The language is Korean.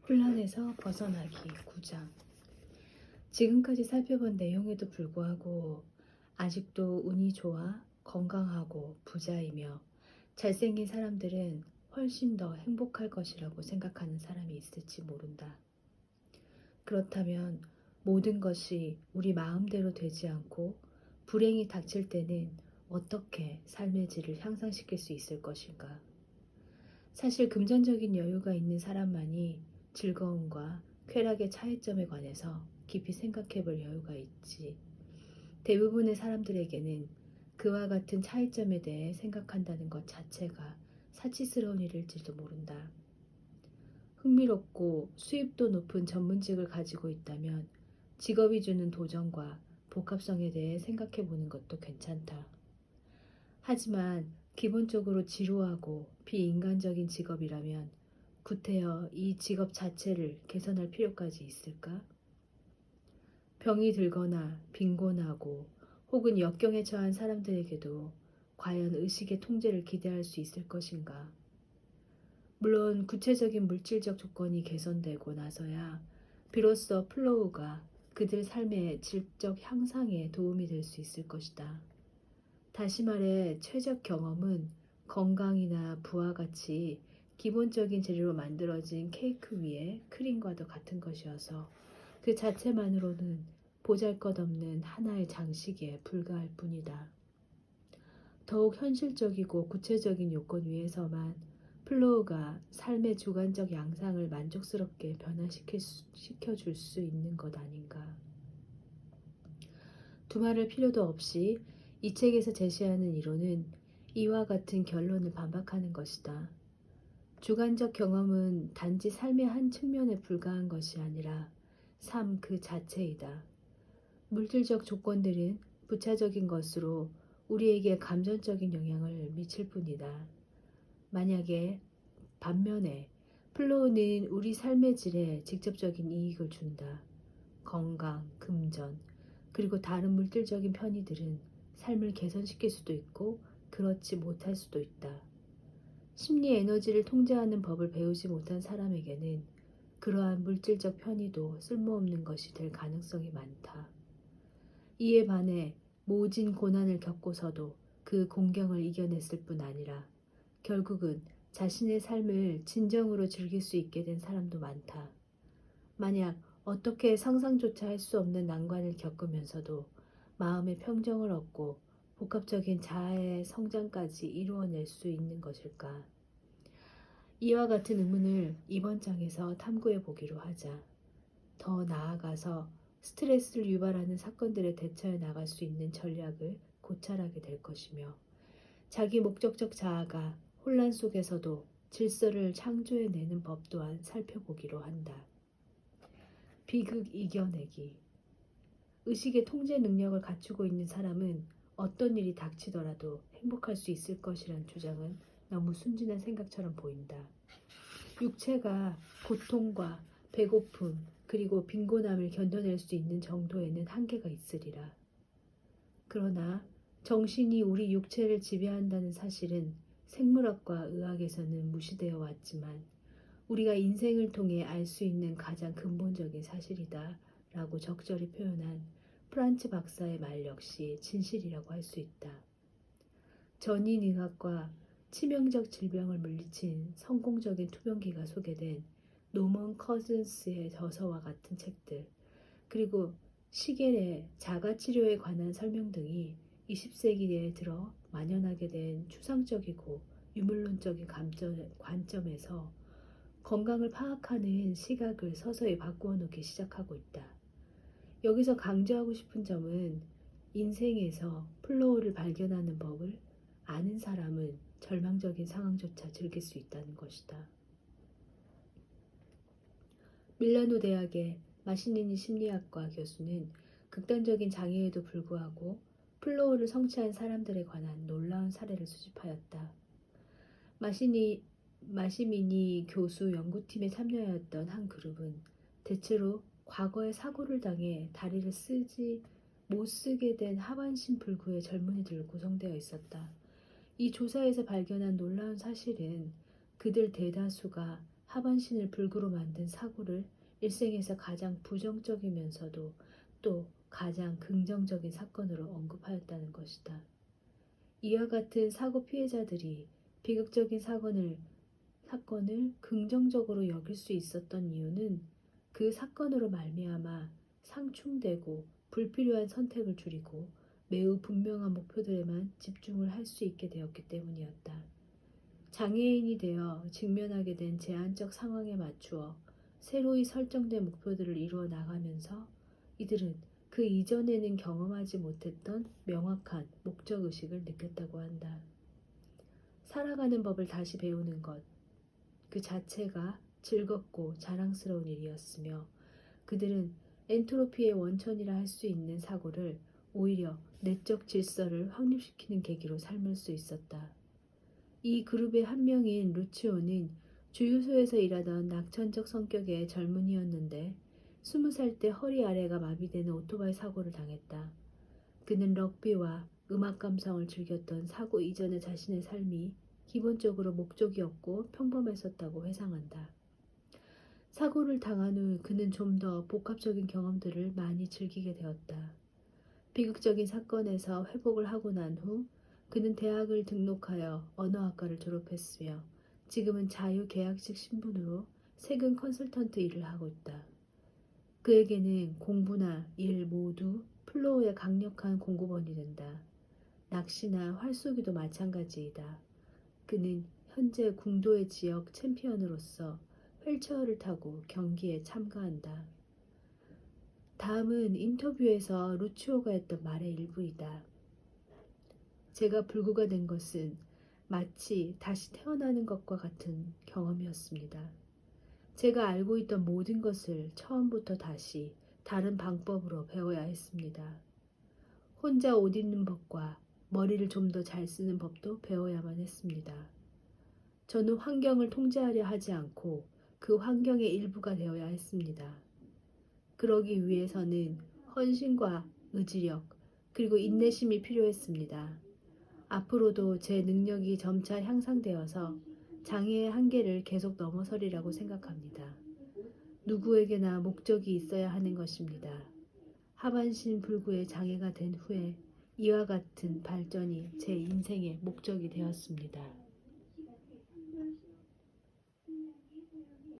혼란에서 벗어나기 9장. 지금까지 살펴본 내용에도 불구하고 아직도 운이 좋아 건강하고 부자이며 잘생긴 사람들은 훨씬 더 행복할 것이라고 생각하는 사람이 있을지 모른다. 그렇다면 모든 것이 우리 마음대로 되지 않고 불행이 닥칠 때는 어떻게 삶의 질을 향상시킬 수 있을 것인가? 사실 금전적인 여유가 있는 사람만이 즐거움과 쾌락의 차이점에 관해서 깊이 생각해 볼 여유가 있지. 대부분의 사람들에게는 그와 같은 차이점에 대해 생각한다는 것 자체가 사치스러운 일일지도 모른다. 흥미롭고 수입도 높은 전문직을 가지고 있다면 직업이 주는 도전과 복합성에 대해 생각해 보는 것도 괜찮다. 하지만 기본적으로 지루하고 비인간적인 직업이라면 구태여 이 직업 자체를 개선할 필요까지 있을까? 병이 들거나 빈곤하고 혹은 역경에 처한 사람들에게도 과연 의식의 통제를 기대할 수 있을 것인가? 물론 구체적인 물질적 조건이 개선되고 나서야 비로소 플로우가 그들 삶의 질적 향상에 도움이 될 수 있을 것이다. 다시 말해 최적 경험은 건강이나 부와 같이 기본적인 재료로 만들어진 케이크 위에 크림과도 같은 것이어서 그 자체만으로는 보잘것없는 하나의 장식에 불과할 뿐이다. 더욱 현실적이고 구체적인 요건 위에서만 플로우가 삶의 주관적 양상을 만족스럽게 변화시켜줄 수 있는 것 아닌가. 두말할 필요도 없이 이 책에서 제시하는 이론은 이와 같은 결론을 반박하는 것이다. 주관적 경험은 단지 삶의 한 측면에 불과한 것이 아니라 삶 그 자체이다. 물질적 조건들은 부차적인 것으로 우리에게 감정적인 영향을 미칠 뿐이다. 만약에 반면에 플로우는 우리 삶의 질에 직접적인 이익을 준다. 건강, 금전, 그리고 다른 물질적인 편의들은 삶을 개선시킬 수도 있고 그렇지 못할 수도 있다. 심리 에너지를 통제하는 법을 배우지 못한 사람에게는 그러한 물질적 편의도 쓸모없는 것이 될 가능성이 많다. 이에 반해 모진 고난을 겪고서도 그 공경을 이겨냈을 뿐 아니라 결국은 자신의 삶을 진정으로 즐길 수 있게 된 사람도 많다. 만약 어떻게 상상조차 할 수 없는 난관을 겪으면서도 마음의 평정을 얻고 복합적인 자아의 성장까지 이루어낼 수 있는 것일까? 이와 같은 의문을 이번 장에서 탐구해 보기로 하자. 더 나아가서 스트레스를 유발하는 사건들에 대처해 나갈 수 있는 전략을 고찰하게 될 것이며 자기 목적적 자아가 혼란 속에서도 질서를 창조해내는 법 또한 살펴보기로 한다. 비극 이겨내기. 의식의 통제 능력을 갖추고 있는 사람은 어떤 일이 닥치더라도 행복할 수 있을 것이란 주장은 너무 순진한 생각처럼 보인다. 육체가 고통과 배고픔 그리고 빈곤함을 견뎌낼 수 있는 정도에는 한계가 있으리라. 그러나 정신이 우리 육체를 지배한다는 사실은 생물학과 의학에서는 무시되어 왔지만 우리가 인생을 통해 알 수 있는 가장 근본적인 사실이다 라고 적절히 표현한 프란츠 박사의 말 역시 진실이라고 할 수 있다. 전인의학과 치명적 질병을 물리친 성공적인 투병기가 소개된 노먼 커즌스의 저서와 같은 책들, 그리고 시겔의 자가치료에 관한 설명 등이 20세기에 들어 만연하게 된 추상적이고 유물론적인 관점에서 건강을 파악하는 시각을 서서히 바꾸어 놓기 시작하고 있다. 여기서 강조하고 싶은 점은 인생에서 플로우를 발견하는 법을 아는 사람은 절망적인 상황조차 즐길 수 있다는 것이다. 밀라노 대학의 마시니니 심리학과 교수는 극단적인 장애에도 불구하고 플로우를 성취한 사람들에 관한 놀라운 사례를 수집하였다. 마시미니 교수 연구팀에 참여하였던 한 그룹은 대체로 과거에 사고를 당해 다리를 못 쓰게 된 하반신 불구의 젊은이들로 구성되어 있었다. 이 조사에서 발견한 놀라운 사실은 그들 대다수가 하반신을 불구로 만든 사고를 일생에서 가장 부정적이면서도 또 가장 긍정적인 사건으로 언급하였다는 것이다. 이와 같은 사고 피해자들이 비극적인 사건을 긍정적으로 여길 수 있었던 이유는 그 사건으로 말미암아 상충되고 불필요한 선택을 줄이고 매우 분명한 목표들에만 집중을 할 수 있게 되었기 때문이었다. 장애인이 되어 직면하게 된 제한적 상황에 맞추어 새로이 설정된 목표들을 이루어 나가면서 이들은 그 이전에는 경험하지 못했던 명확한 목적의식을 느꼈다고 한다. 살아가는 법을 다시 배우는 것, 그 자체가 즐겁고 자랑스러운 일이었으며 그들은 엔트로피의 원천이라 할 수 있는 사고를 오히려 내적 질서를 확립시키는 계기로 삼을 수 있었다. 이 그룹의 한 명인 루치오는 주유소에서 일하던 낙천적 성격의 젊은이였는데 20살 때 허리 아래가 마비되는 오토바이 사고를 당했다. 그는 럭비와 음악 감상을 즐겼던 사고 이전의 자신의 삶이 기본적으로 목적이 없고 평범했었다고 회상한다. 사고를 당한 후 그는 좀 더 복합적인 경험들을 많이 즐기게 되었다. 비극적인 사건에서 회복을 하고 난 후 그는 대학을 등록하여 언어학과를 졸업했으며 지금은 자유계약직 신분으로 세금 컨설턴트 일을 하고 있다. 그에게는 공부나 일 모두 플로우의 강력한 공급원이 된다. 낚시나 활쏘기도 마찬가지이다. 그는 현재 궁도의 지역 챔피언으로서 휠체어를 타고 경기에 참가한다. 다음은 인터뷰에서 루치오가 했던 말의 일부이다. 제가 불구가 된 것은 마치 다시 태어나는 것과 같은 경험이었습니다. 제가 알고 있던 모든 것을 처음부터 다시 다른 방법으로 배워야 했습니다. 혼자 옷 입는 법과 머리를 좀 더 잘 쓰는 법도 배워야만 했습니다. 저는 환경을 통제하려 하지 않고 그 환경의 일부가 되어야 했습니다. 그러기 위해서는 헌신과 의지력 그리고 인내심이 필요했습니다. 앞으로도 제 능력이 점차 향상되어서 장애의 한계를 계속 넘어서리라고 생각합니다. 누구에게나 목적이 있어야 하는 것입니다. 하반신 불구의 장애가 된 후에 이와 같은 발전이 제 인생의 목적이 되었습니다.